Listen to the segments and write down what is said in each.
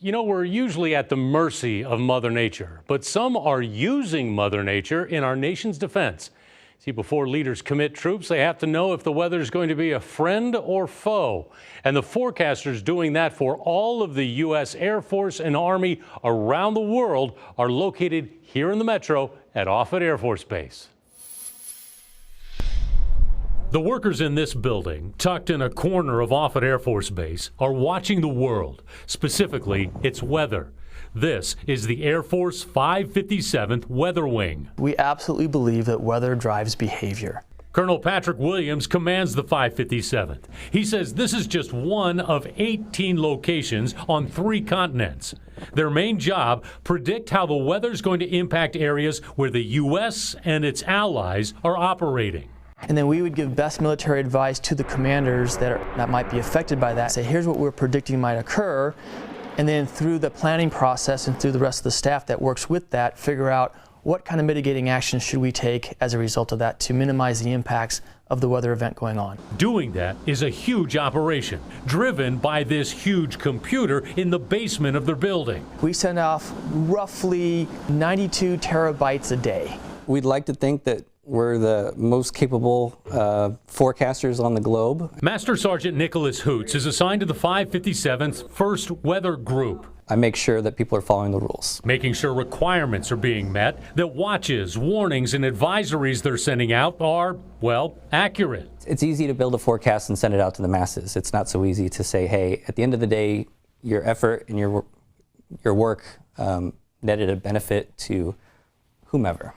You know, we're usually at the mercy of Mother Nature, but some are using Mother Nature in our nation's defense. See, before leaders commit troops, they have to know if the weather is going to be a friend or foe. And the forecasters doing that for all of the U.S. Air Force and Army around the world are located here in the metro at Offutt Air Force Base. The workers in this building, tucked in a corner of Offutt Air Force Base, are watching the world, specifically its weather. This is the Air Force 557th Weather Wing. We absolutely believe that weather drives behavior. Colonel Patrick Williams commands the 557th. He says this is just one of 18 locations on 3 continents. Their main job, predict how the weather's going to impact areas where the U.S. and its allies are operating. And then we would give best military advice to the commanders that might be affected by that. Say, here's what we're predicting might occur. And then through the planning process and through the rest of the staff that works with that, figure out what kind of mitigating actions should we take as a result of that to minimize the impacts of the weather event going on. Doing that is a huge operation, driven by this huge computer in the basement of their building. We send off roughly 92 terabytes a day. We'd like to think that we're the most capable forecasters on the globe. Master Sergeant Nicholas Hoots is assigned to the 557th First Weather Group. I make sure that people are following the rules. Making sure requirements are being met, that watches, warnings, and advisories they're sending out are, well, accurate. It's easy to build a forecast and send it out to the masses. It's not so easy to say, hey, at the end of the day, your effort and your work netted a benefit to whomever,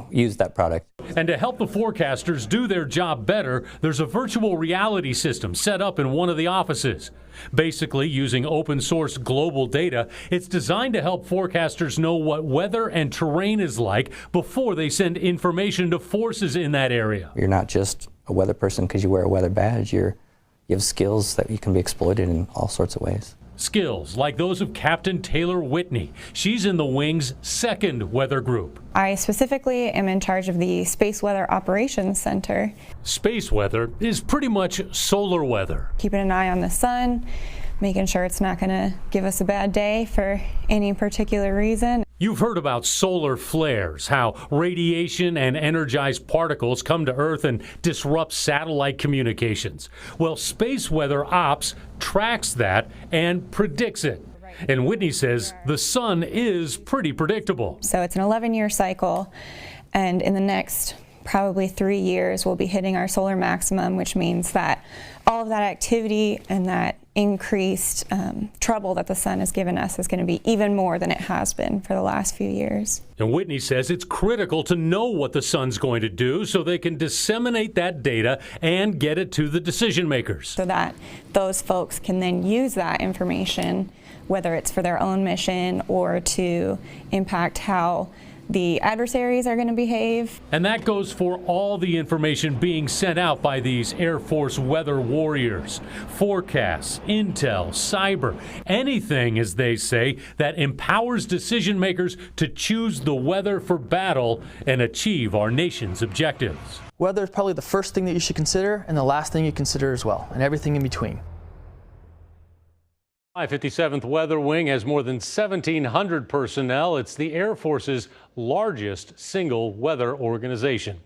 use that product. And to help the forecasters do their job better, there's a virtual reality system set up in one of the offices. Basically, using open source global data, it's designed to help forecasters know what weather and terrain is like before they send information to forces in that area. You're not just a weather person because you wear a weather badge. You have skills that you can be exploited in all sorts of ways. Skills like those of Captain Taylor Whitney. She's in the wing's 2nd weather group. I specifically am in charge of the Space Weather Operations Center. Space weather is pretty much solar weather. Keeping an eye on the sun, making sure it's not going to give us a bad day for any particular reason. You've heard about solar flares, how radiation and energized particles come to Earth and disrupt satellite communications. Well, Space Weather Ops tracks that and predicts it. And Whitney says the sun is pretty predictable. So it's an 11-year cycle, and in the next probably 3 years we'll be hitting our solar maximum, which means that all of that activity and that increased trouble that the sun has given us is going to be even more than it has been for the last few years. And Whitney says it's critical to know what the sun's going to do so they can disseminate that data and get it to the decision makers. So that those folks can then use that information, whether it's for their own mission or to impact how the adversaries are going to behave. And that goes for all the information being sent out by these Air Force weather warriors. Forecasts, intel, cyber, anything, as they say, that empowers decision makers to choose the weather for battle and achieve our nation's objectives. Weather is probably the first thing that you should consider and the last thing you consider as well, and everything in between. 557th Weather Wing has more than 1,700 personnel. It's the Air Force's largest single weather organization.